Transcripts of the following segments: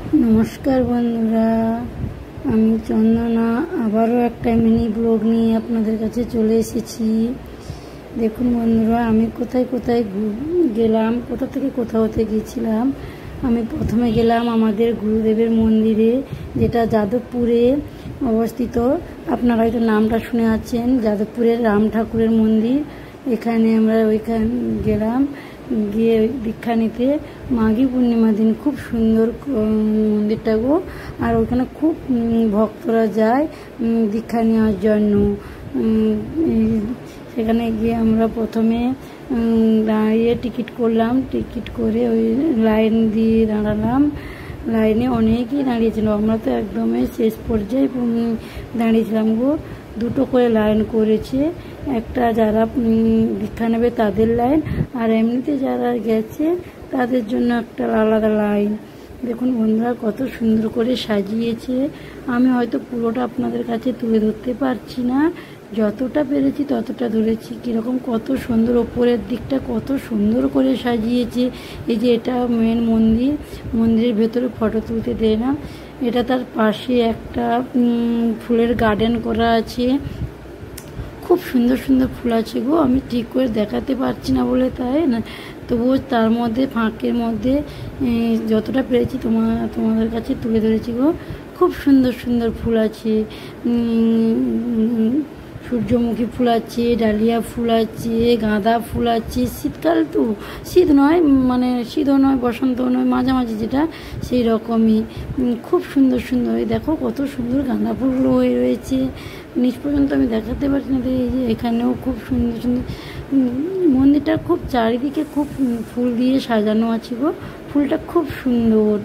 नमस्कार बंधुरा आमी चंदना आबारो एक मिनी ब्लग नहीं आपनादेर काछे चले एसेछि। देखुन बंधुरा आमी कोथाय कोथाय गेलाम, कोथा थेके कोथा होते गेछिलाम। आमी प्रथमे गेलाम आमादेर गुरुदेवेर मंदिरे जेटा जादवपुरे अवस्थित। आपनारा हयतो नामटा शुने आछेन, जादवपुरेर राम ठाकुरेर मंदिर। एखाने आमरा ओइखाने गेलाम, गিয়ে দীক্ষা নিতে। মাঘী পূর্ণিমা দিন খুব সুন্দর মন্দিরটা গো। আর ওখানে খুব ভক্তরা যায় দীক্ষা নেওয়ার জন্য। সেখানে গিয়ে আমরা প্রথমে দাঁড়িয়ে টিকিট করলাম, টিকিট করে ওই লাইন দিয়ে দাঁড়ালাম। লাইনে অনেকেই দাঁড়িয়েছিল, আমরা তো একদমই শেষ পর্যায়ে দাঁড়িয়েছিলাম গো। দুটো করে লাইন করেছে, একটা যারা দীক্ষা নেবে তাদের লাইন, আর এমনিতে যারা গেছে তাদের জন্য একটা আলাদা লাইন। দেখুন বন্ধুরা কত সুন্দর করে সাজিয়েছে। আমি হয়তো পুরোটা আপনাদের কাছে তুলে ধরতে পারছি না, যতটা পেরেছি ততটা ধরেছি। কীরকম কত সুন্দর, ওপরের দিকটা কত সুন্দর করে সাজিয়েছে। এই যে এটা মেন মন্দির, মন্দিরের ভেতরে ফটো তুলতে দেয় না। এটা তার পাশে একটা ফুলের গার্ডেন করা আছে, খুব সুন্দর সুন্দর ফুল আছে গো। আমি ঠিক করে দেখাতে পারছি না বলে তাই না, তবুও তার মধ্যে ফাঁকের মধ্যে যতটা পেরেছি তোমাদের কাছে তুলে ধরেছি গো। খুব সুন্দর সুন্দর ফুল আছে, সূর্যমুখী ফুল আছে, ডালিয়া ফুল আছে, গাঁদা ফুল আছে। শীতকাল তো, শীত নয় মানে শীতও নয় বসন্তও নয়, মাঝামাঝি যেটা সেই রকমই। খুব সুন্দর সুন্দর, দেখো কত সুন্দর গাঁদা ফুলগুলো হয়ে রয়েছে। নিচ পর্যন্ত আমি দেখাতে পারছি না। এই যে এখানেও খুব সুন্দর সুন্দর মন্দিরটা, খুব চারিদিকে খুব ফুল দিয়ে সাজানো আছে গো। ফুলটা খুব সুন্দর,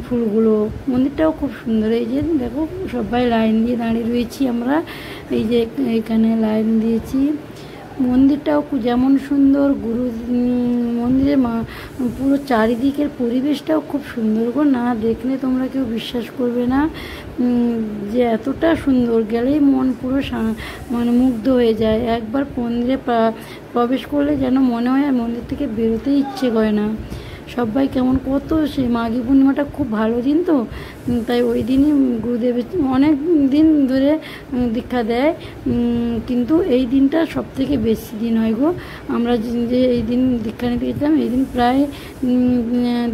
ফুলগুলো। মন্দিরটাও খুব সুন্দর। এই যে দেখো সবাই লাইন দিয়ে দাঁড়িয়ে রয়েছি আমরা। এই যে এখানে লাইন দিয়েছি। মন্দিরটাও যেমন সুন্দর, মন্দিরের পুরো চারিদিকের পরিবেশটাও খুব সুন্দর গো। না দেখলে তোমরা কেউ বিশ্বাস করবে না যে এতটা সুন্দর। গেলেই মন পুরো মানে মুগ্ধ হয়ে যায়। একবার মন্দিরে প্রবেশ করলে যেন মনে হয় আর মন্দির থেকে বেরোতে ইচ্ছে করে না। সবাই কেমন কত, সে মাঘী পূর্ণিমাটা খুব ভালো দিন তো, তাই ওই দিনই গুরুদেবের অনেক দিন ধরে দীক্ষা দেয়, কিন্তু এই দিনটা সব থেকে বেশি দিন হয় গো। আমরা যে এই দিন দীক্ষা নিতে গেছিলাম, এই দিন প্রায়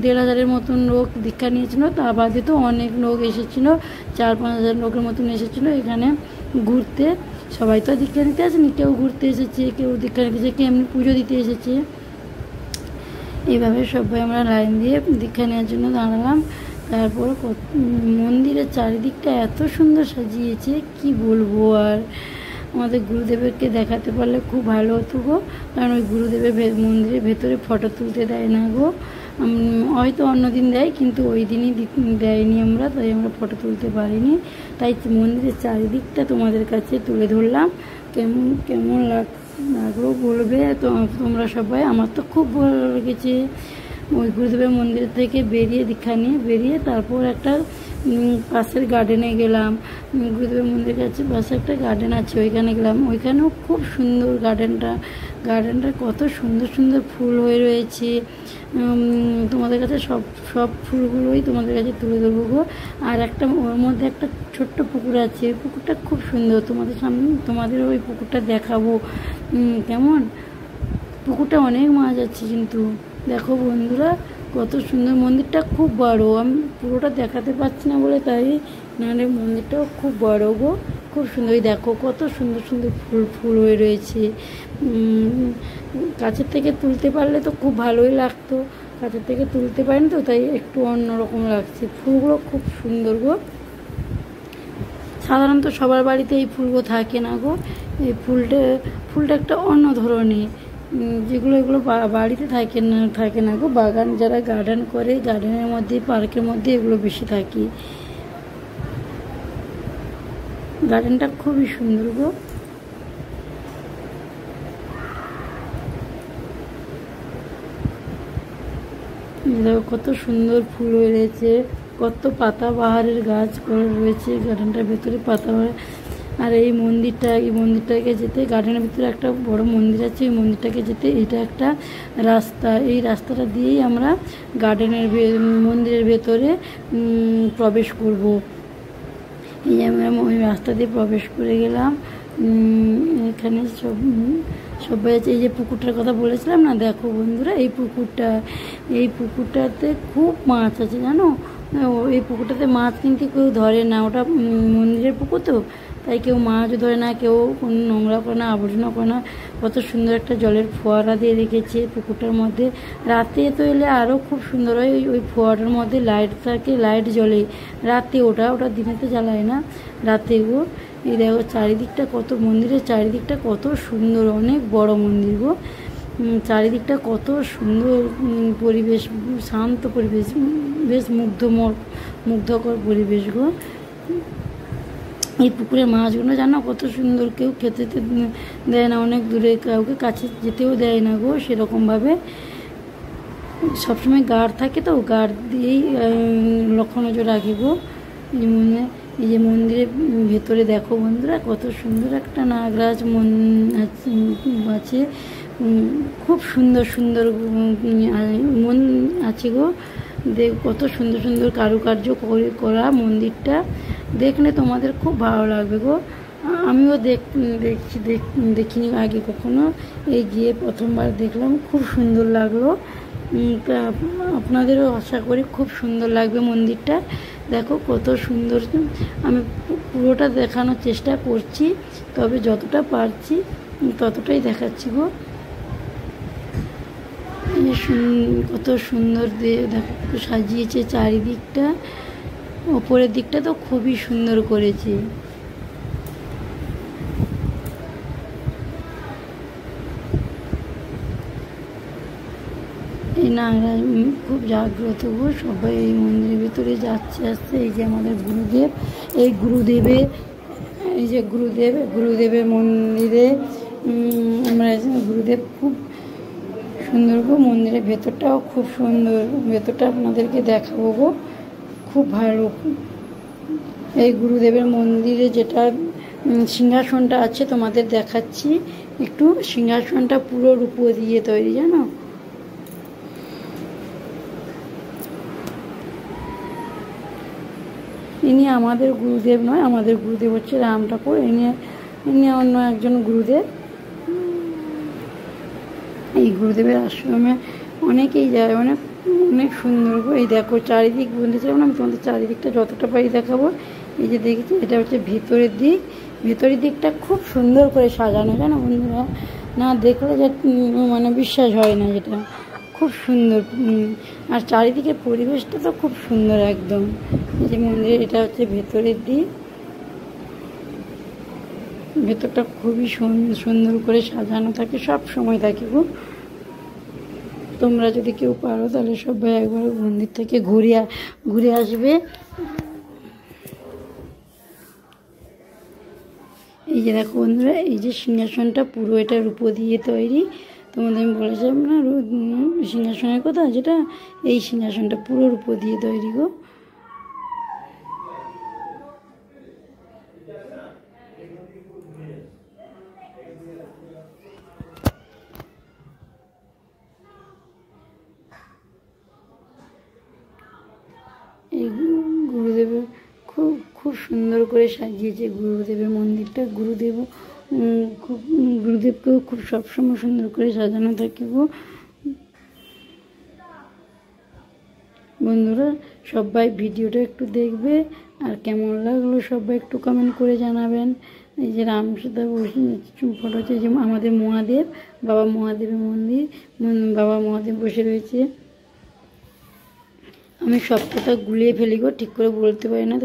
১,৫০০ মতন লোক দীক্ষা নিয়েছিল। তা বাদে তো অনেক লোক এসেছিলো, ৪-৫ হাজার লোকের মতন এসেছিলো এখানে ঘুরতে। সবাই তো দীক্ষা নিতে আসেনি, কেউ ঘুরতে এসেছে, কেউ দীক্ষা নিতে এসেছে, কেউ এমনি পুজো দিতে এসেছে। এইভাবে সবাই আমরা লাইন দিয়ে দীক্ষা নেওয়ার জন্য দাঁড়ালাম। তারপর মন্দিরের চারিদিকটা এত সুন্দর সাজিয়েছে কি বলবো। আর আমাদের গুরুদেবেরকে দেখাতে পারলে খুব ভালো হতো গো, কারণ ওই গুরুদেবের মন্দিরের ভেতরে ফটো তুলতে দেয় না গো। হয়তো অন্যদিন দেয়, কিন্তু ওই দিনই দেয়নি আমরা, তাই আমরা ফটো তুলতে পারিনি। তাই মন্দিরের চারিদিকটা তোমাদের কাছে তুলে ধরলাম। কেমন কেমন লাগলো বলবে তো তোমরা সবাই। আমার তো খুব ভালো লেগেছে। ওই গুরুদেবের মন্দির থেকে বেরিয়ে, দীক্ষা নিয়ে বেরিয়ে তারপর একটা পাশের গার্ডেনে গেলাম। গুরুদেবের মন্দিরের কাছে পাশে একটা গার্ডেন আছে, ওইখানে গেলাম। ওইখানেও খুব সুন্দর গার্ডেনটা কত সুন্দর সুন্দর ফুল হয়ে রয়েছে। তোমাদের কাছে সব ফুলগুলোই তোমাদের কাছে তুলে ধরবো গো। আর একটা ওর মধ্যে একটা ছোট্ট পুকুর আছে, পুকুরটা খুব সুন্দর। তোমাদের ওই পুকুরটা দেখাবো। কেমন পুকুরটা, অনেক মাছ আছে কিন্তু। দেখো বন্ধুরা কত সুন্দর। মন্দিরটা খুব বড়, আমি পুরোটা দেখাতে পারছি না বলে তাই, নাহলে মন্দিরটাও খুব বড় গো, খুব সুন্দর। দেখো কত সুন্দর সুন্দর ফুল হয়ে রয়েছে। কাছের থেকে তুলতে পারলে তো খুব ভালোই লাগতো, কাছের থেকে তুলতে পারিনি তো, তাই একটু অন্যরকম লাগছে। ফুলগুলো খুব সুন্দর গো। সাধারণত সবার বাড়িতে এই ফুলগুলো থাকে না গো। এই ফুলটা একটা অন্য ধরনের, এগুলো বাড়িতে থাকে না গো। বাগান যারা গার্ডেন করে, গার্ডেনের মধ্যে পার্কের মধ্যে এগুলো বেশি থাকে। গার্ডেনটা খুবই সুন্দর গো। দেখো কত সুন্দর ফুল হয়ে রয়েছে, কত পাতাবাহারের গাছ করে রয়েছে গার্ডেনটার ভেতরে। পাতাবাহার আর এই মন্দিরটাকে যেতে গার্ডেনের ভিতরে একটা বড় মন্দির আছে, এই মন্দিরটাকে যেতে এটা একটা রাস্তা, এই রাস্তাটা দিয়েই আমরা মন্দিরের ভেতরে প্রবেশ করব। এই আমরা ওই রাস্তা দিয়ে প্রবেশ করে গেলাম। এখানে সবাই আছে। এই যে পুকুরটার কথা বলেছিলাম না, দেখো বন্ধুরা এই পুকুরটাতে খুব মাছ আছে জানো। এই পুকুরটাতে মাছ কিন্তু কেউ ধরে না, ওটা মন্দিরের পুকুর তো, তাই কেউ মাছও ধরে না, কেউ কোনো নোংরা করে না, আবর্জনা করে না। কত সুন্দর একটা জলের ফোয়ারা দিয়ে রেখেছে পুকুরটার মধ্যে। রাতে তো এলে আরও খুব সুন্দর হয়। ওই ফোয়ারার মধ্যে লাইট থাকে, লাইট জ্বলে রাতে, ওটা দিনে তো জ্বালায় না, রাতে গো। এই দেখো চারিদিকটা কত, মন্দিরের চারিদিকটা কত সুন্দর, অনেক বড় মন্দির গো। চারিদিকটা কত সুন্দর পরিবেশ, শান্ত পরিবেশ, বেশ মুগ্ধকর পরিবেশ গো। এই পুকুরের মাছগুলো জানো কত সুন্দর, কেউ খেতে দেয় না, অনেক দূরে, কাউকে কাছে যেতেও দেয় না গো সেরকমভাবে। সবসময় গার্ড থাকে তো, গার্ড দিয়েই লক্ষ্য নজর রাখে গো। এই যে মন্দিরের ভেতরে দেখো বন্ধুরা কত সুন্দর একটা নাগরাজ আছে, খুব সুন্দর সুন্দর মন আছে গো। কত সুন্দর সুন্দর কারুকার্য করা মন্দিরটা, দেখলে তোমাদের খুব ভালো লাগবে গো। আমিও দেখিনি আগে কখনো, এই গিয়ে প্রথমবার দেখলাম, খুব সুন্দর লাগলো। আপনাদেরও আশা করি খুব সুন্দর লাগবে মন্দিরটা। দেখো কত সুন্দর, আমি পুরোটা দেখানোর চেষ্টা করছি, তবে যতটা পারছি ততটাই দেখাচ্ছি গো। কত সুন্দর দেখো সাজিয়েছে চারিদিকটা, ওপরের দিকটা তো খুবই সুন্দর করেছে। এই নাগরাজ খুব জাগ্রত গো, সবাই এই মন্দিরের ভিতরে যাচ্ছে আসছে। এই যে আমাদের গুরুদেব, এই গুরুদেবের মন্দিরে আমরা গুরুদেব খুব সুন্দর গো। মন্দিরের ভেতরটাও খুব সুন্দর, ভেতরটা আপনাদেরকে দেখাবো গো, খুব ভালো। এই গুরুদেবের মন্দিরে যেটা সিংহাসনটা আছে তোমাদের দেখাচ্ছি একটু। সিংহাসনটা পুরো রূপো দিয়ে তৈরি জানো। ইনি আমাদের গুরুদেব নয়, আমাদের গুরুদেব হচ্ছে রাম ঠাকুর, ইনি অন্য একজন গুরুদেব। এই গুরুদেবের আশ্রমে অনেকেই যায়, অনেক সুন্দর গো। এই দেখো চারিদিক বলেছিলাম না, আমি তোমাদের চারিদিকটা যতটা পারি দেখাবো। এই যে দেখেছি, এটা হচ্ছে ভেতরের দিকটা খুব সুন্দর করে সাজানো জানো বন্ধুরা, না দেখলে যে মানে বিশ্বাস হয় না, যেটা খুব সুন্দর। আর চারিদিকের পরিবেশটা তো খুব সুন্দর একদম। এই যে মন্দির, এটা হচ্ছে ভেতরের দিক, ভেতরটা খুবই সুন্দর করে সাজানো থাকে, সব সময় থাকে গো। তোমরা যদি কেউ পারো তাহলে সবাই একবার মন্দির থেকে ঘুরে আসবে। এই যে দেখো বন্ধুরা, এই যে সিংহাসনটা পুরো এটা রূপো দিয়ে তৈরি। তোমাদের আমি বলেছিলাম না সিংহাসনের কথা, যেটা এই সিংহাসনটা পুরো রূপো দিয়ে তৈরি গো। এই গুরুদেবের খুব সুন্দর করে সাজিয়েছে গুরুদেবের মন্দিরটা। গুরুদেবকেও খুব সবসময় সুন্দর করে সাজানো থাকে গো। বন্ধুরা সবাই ভিডিওটা একটু দেখবে, আর কেমন লাগলো সবাই একটু কমেন্ট করে জানাবেন। এই যে রামসীতা ফটো হচ্ছে, যে আমাদের মহাদেব, বাবা মহাদেবের মন্দির, বাবা মহাদেব বসে রয়েছে। আমি সব কথা গুলিয়ে ফেলি গো, ঠিক করে বলতে পারি না।